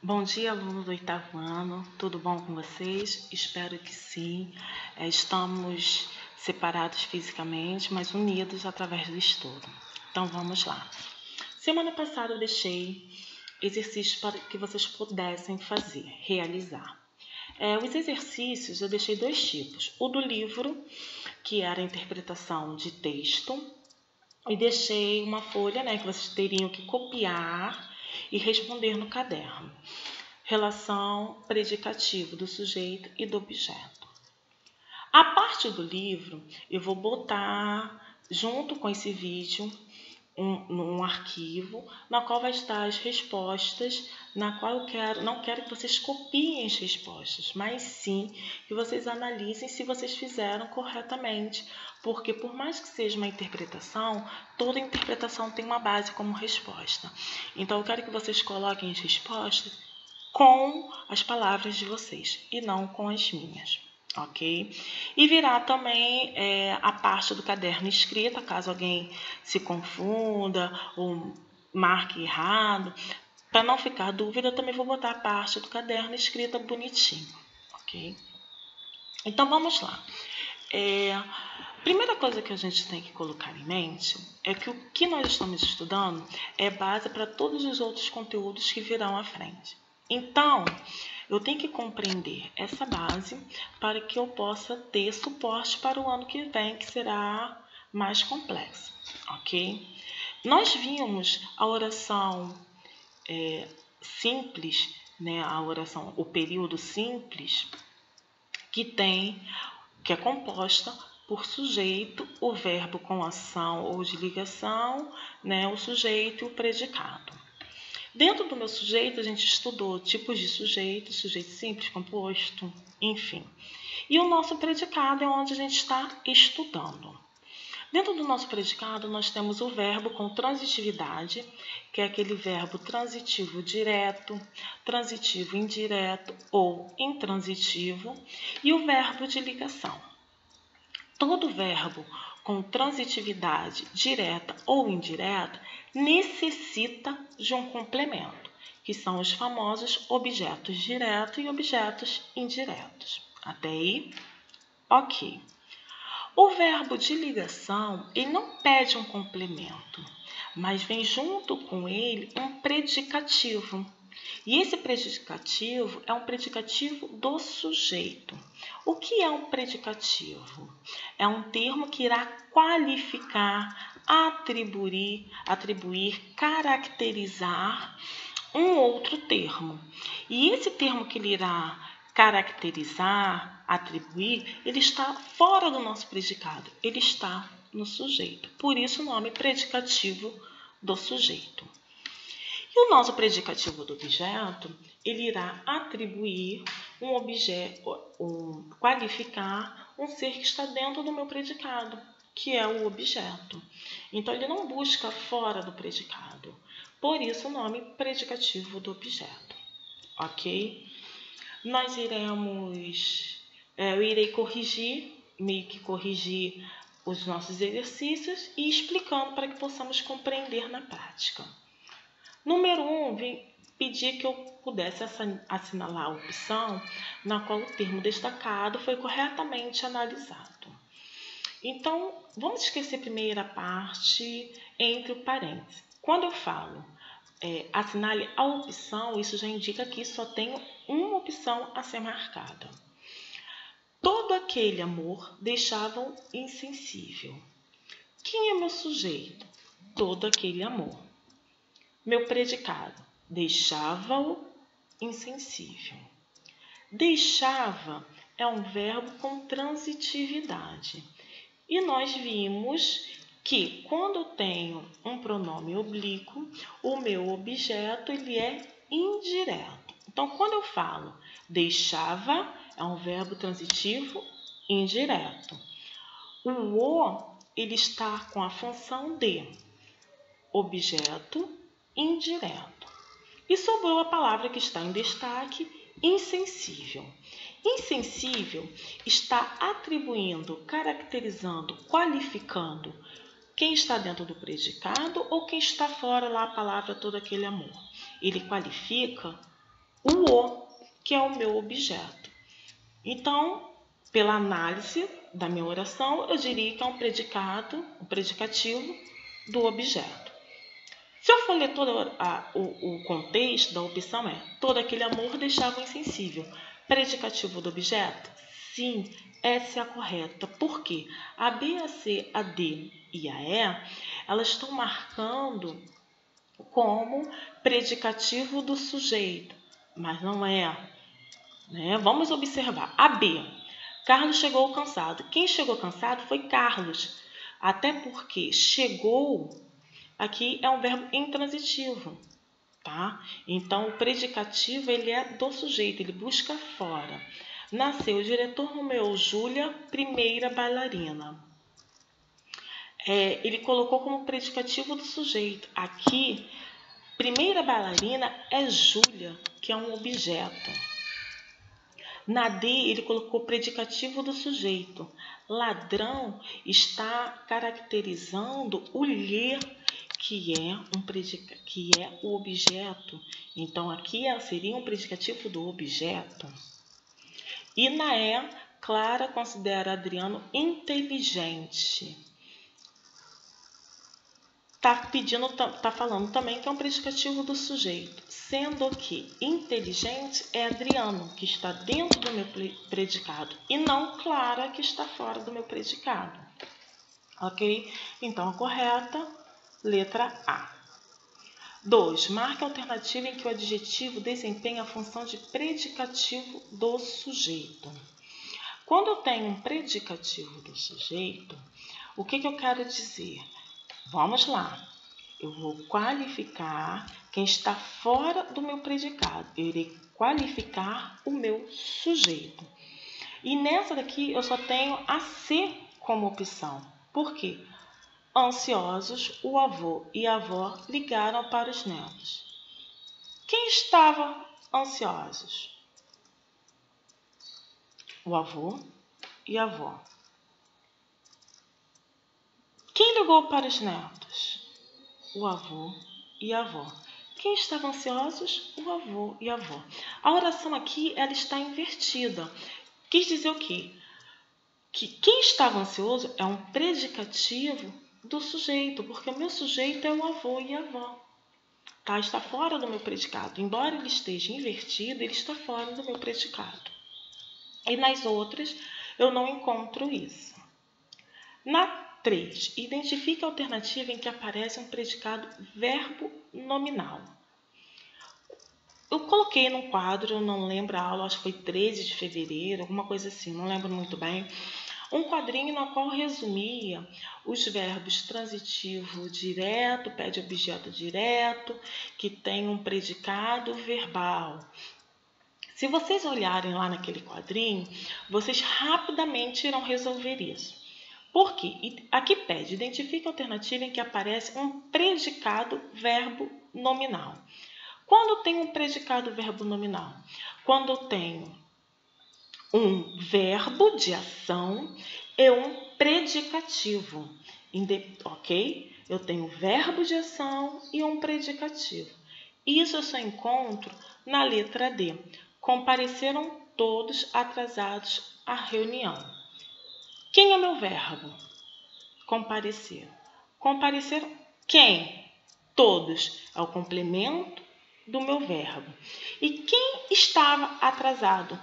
Bom dia, aluno do oitavo ano. Tudo bom com vocês? Espero que sim. Estamos separados fisicamente, mas unidos através do estudo. Então vamos lá. Semana passada eu deixei exercícios para que vocês pudessem fazer, realizar. Os exercícios eu deixei dois tipos. O do livro, que era a interpretação de texto, e deixei uma folha, que vocês teriam que copiar e responder no caderno. Relação predicativo do sujeito e do objeto. A parte do livro eu vou botar junto com esse vídeo num arquivo, na qual vai estar as respostas, na qual não quero que vocês copiem as respostas, mas sim que vocês analisem se vocês fizeram corretamente, porque por mais que seja uma interpretação, toda interpretação tem uma base como resposta. Então eu quero que vocês coloquem as respostas com as palavras de vocês e não com as minhas. Ok? E virá também a parte do caderno escrita, caso alguém se confunda ou marque errado. Para não ficar dúvida, eu também vou botar a parte do caderno escrita bonitinho. Ok? Então vamos lá. Primeira coisa que a gente tem que colocar em mente é que o que nós estamos estudando é base para todos os outros conteúdos que virão à frente. Então, eu tenho que compreender essa base para que eu possa ter suporte para o ano que vem, que será mais complexo, ok? Nós vimos a oração simples, a oração, o período simples, que é composta por sujeito, o verbo com ação ou de ligação, o sujeito e o predicado. Dentro do meu sujeito, a gente estudou tipos de sujeito simples, composto, enfim. E o nosso predicado é onde a gente está estudando. Dentro do nosso predicado, nós temos o verbo com transitividade, que é aquele verbo transitivo direto, transitivo indireto ou intransitivo, e o verbo de ligação. Todo verbo com transitividade direta ou indireta necessita de um complemento, que são os famosos objetos diretos e objetos indiretos. Até aí? Ok. O verbo de ligação, ele não pede um complemento, mas vem junto com ele um predicativo. E esse predicativo é um predicativo do sujeito. O que é um predicativo? É um termo que irá qualificar, atribuir, caracterizar um outro termo. E esse termo que ele irá caracterizar, atribuir, ele está fora do nosso predicado, ele está no sujeito. Por isso o nome predicativo do sujeito. E o nosso predicativo do objeto, ele irá atribuir um objeto, qualificar um ser que está dentro do meu predicado, que é o objeto. Então, ele não busca fora do predicado. Por isso, o nome predicativo do objeto. Ok? Eu irei meio que corrigir os nossos exercícios e explicando para que possamos compreender na prática. Número 1, pedi que eu pudesse assinalar a opção na qual o termo destacado foi corretamente analisado. Então, vamos esquecer a primeira parte entre o parênteses. Quando eu falo assinale a opção, isso já indica que só tenho uma opção a ser marcada. Todo aquele amor deixava-o insensível. Quem é meu sujeito? Todo aquele amor. Meu predicado, deixava-o insensível. Deixava é um verbo com transitividade. E nós vimos que quando tenho um pronome oblíquo, o meu objeto ele é indireto. Então, quando eu falo deixava, é um verbo transitivo indireto. O ele está com a função de objeto indireto. E sobrou a palavra que está em destaque, insensível. Insensível está atribuindo, caracterizando, qualificando quem está dentro do predicado ou quem está fora lá a palavra todo aquele amor. Ele qualifica o, que é o meu objeto. Então, pela análise da minha oração, eu diria que é um predicativo do objeto. Se eu for ler todo o contexto da opção todo aquele amor deixava insensível. Predicativo do objeto? Sim, essa é a correta. Por quê? A B, a C, a D e a E, elas estão marcando como predicativo do sujeito, mas não é. Né? Vamos observar. A B. Carlos chegou cansado. Quem chegou cansado foi Carlos. Até porque chegou aqui é um verbo intransitivo, tá? Então, o predicativo ele é do sujeito, ele busca fora. Nasceu, o diretor nomeou Júlia primeira bailarina. Ele colocou como predicativo do sujeito. Aqui, primeira bailarina é Júlia, que é um objeto. Na D, ele colocou predicativo do sujeito. Ladrão está caracterizando o lhe, que é o objeto. Então, aqui seria um predicativo do objeto. E na E, Clara considera Adriano inteligente. Tá falando também que é um predicativo do sujeito, sendo que inteligente é Adriano, que está dentro do meu predicado, e não Clara, que está fora do meu predicado. Ok? Então, a correta, letra A. 2. Marque a alternativa em que o adjetivo desempenha a função de predicativo do sujeito. Quando eu tenho um predicativo do sujeito, o que eu quero dizer? Vamos lá. Eu vou qualificar quem está fora do meu predicado. Eu irei qualificar o meu sujeito. E nessa daqui eu só tenho a C como opção. Por quê? Ansiosos, o avô e a avó ligaram para os netos. Quem estava ansiosos? O avô e a avó. Quem ligou para os netos? O avô e a avó. Quem estavam ansiosos? O avô e a avó. A oração aqui ela está invertida. Quis dizer o quê? Que quem estava ansioso é um predicativo do sujeito, porque o meu sujeito é o avô e a avó. Tá? Está fora do meu predicado. Embora ele esteja invertido, ele está fora do meu predicado. E nas outras, eu não encontro isso. Na 3, identifique a alternativa em que aparece um predicado verbo nominal. Eu coloquei num quadro, eu não lembro a aula, acho que foi 13 de fevereiro, alguma coisa assim, não lembro muito bem. Um quadrinho no qual resumia os verbos transitivo direto, pede objeto direto, que tem um predicado verbal. Se vocês olharem lá naquele quadrinho, vocês rapidamente irão resolver isso. Por quê? Aqui pede, identifique a alternativa em que aparece um predicado verbo nominal. Quando eu tenho um predicado verbo nominal? Quando eu tenho um verbo de ação e um predicativo, ok? Eu tenho um verbo de ação e um predicativo. Isso eu só encontro na letra D. Compareceram todos atrasados à reunião. Quem é meu verbo? Comparecer. Compareceram quem? Todos. É o complemento do meu verbo. E quem estava atrasado?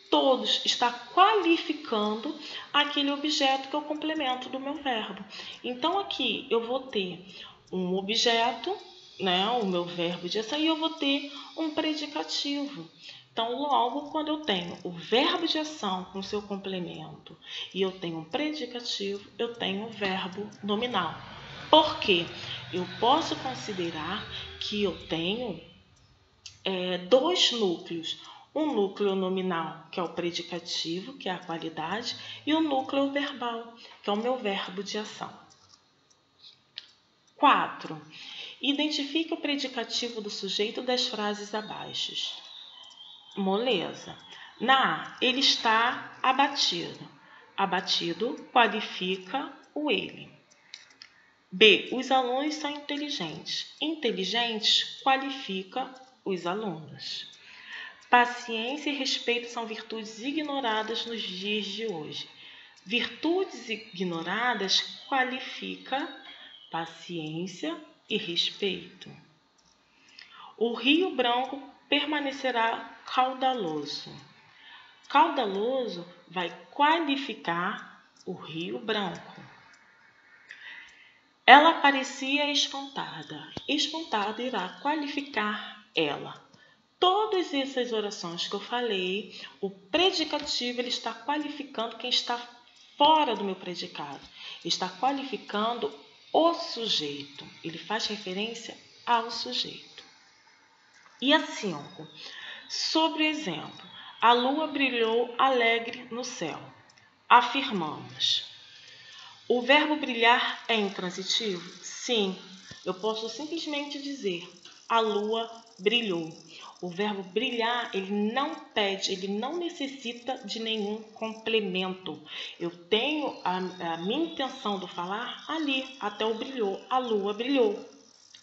Todos. Está qualificando aquele objeto que é o complemento do meu verbo. Então, aqui eu vou ter um objeto, né, o meu verbo de ação, e eu vou ter um predicativo. Então, logo, quando eu tenho o verbo de ação com seu complemento e eu tenho um predicativo, eu tenho o verbo nominal. Por quê? Eu posso considerar que eu tenho dois núcleos. Um núcleo nominal, que é o predicativo, que é a qualidade, e o núcleo verbal, que é o meu verbo de ação. 4. Identifique o predicativo do sujeito das frases abaixo. Moleza. Na A, ele está abatido. Abatido qualifica o ele. B, os alunos são inteligentes. Inteligentes qualifica os alunos. Paciência e respeito são virtudes ignoradas nos dias de hoje. Virtudes ignoradas qualifica paciência e respeito. O Rio Branco permanecerá caudaloso. Caudaloso vai qualificar o Rio Branco. Ela parecia espantada. Espantada irá qualificar ela. Todas essas orações que eu falei, o predicativo ele está qualificando quem está fora do meu predicado. Está qualificando o sujeito. Ele faz referência ao sujeito. E a 5. Sobre o exemplo, a lua brilhou alegre no céu. Afirmamos. O verbo brilhar é intransitivo? Sim, eu posso simplesmente dizer a lua brilhou. O verbo brilhar, ele não pede, ele não necessita de nenhum complemento. Eu tenho a minha intenção do falar ali, até o brilhou, a lua brilhou.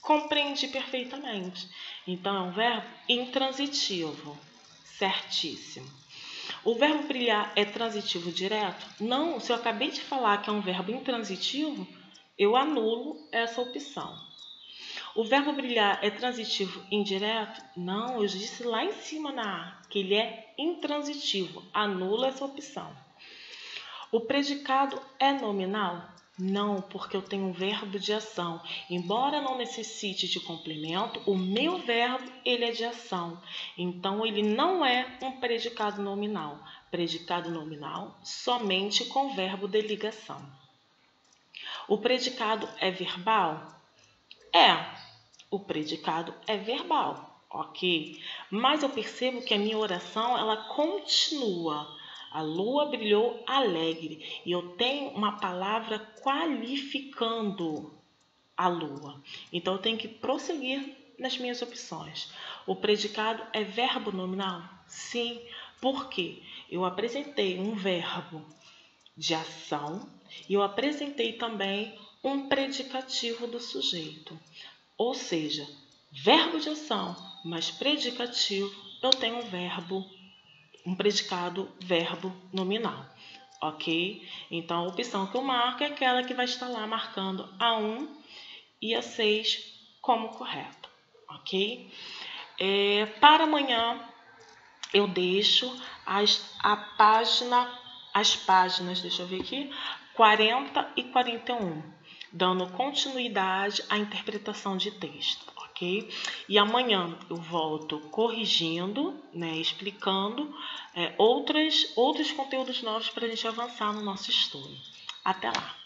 Compreendi perfeitamente. Então, é um verbo intransitivo. Certíssimo. O verbo brilhar é transitivo direto? Não, se eu acabei de falar que é um verbo intransitivo, eu anulo essa opção. O verbo brilhar é transitivo indireto? Não, eu disse lá em cima na A, que ele é intransitivo. Anula essa opção. O predicado é nominal? Não, porque eu tenho um verbo de ação. Embora não necessite de complemento, o meu verbo ele é de ação. Então, ele não é um predicado nominal. Predicado nominal somente com verbo de ligação. O predicado é verbal? O predicado é verbal, ok? Mas eu percebo que a minha oração ela continua. A lua brilhou alegre e eu tenho uma palavra qualificando a lua. Então, eu tenho que prosseguir nas minhas opções. O predicado é verbo nominal? Sim, porque eu apresentei um verbo de ação e eu apresentei também um predicativo do sujeito. Ou seja, verbo de ação mais predicativo, eu tenho um predicado verbo nominal, ok? Então, a opção que eu marco é aquela que vai estar lá marcando a 1 e a 6 como correto, ok? Para amanhã, eu deixo as páginas, deixa eu ver aqui, 40 e 41, dando continuidade à interpretação de texto, ok? E amanhã eu volto corrigindo, né, explicando outros conteúdos novos para a gente avançar no nosso estudo. Até lá!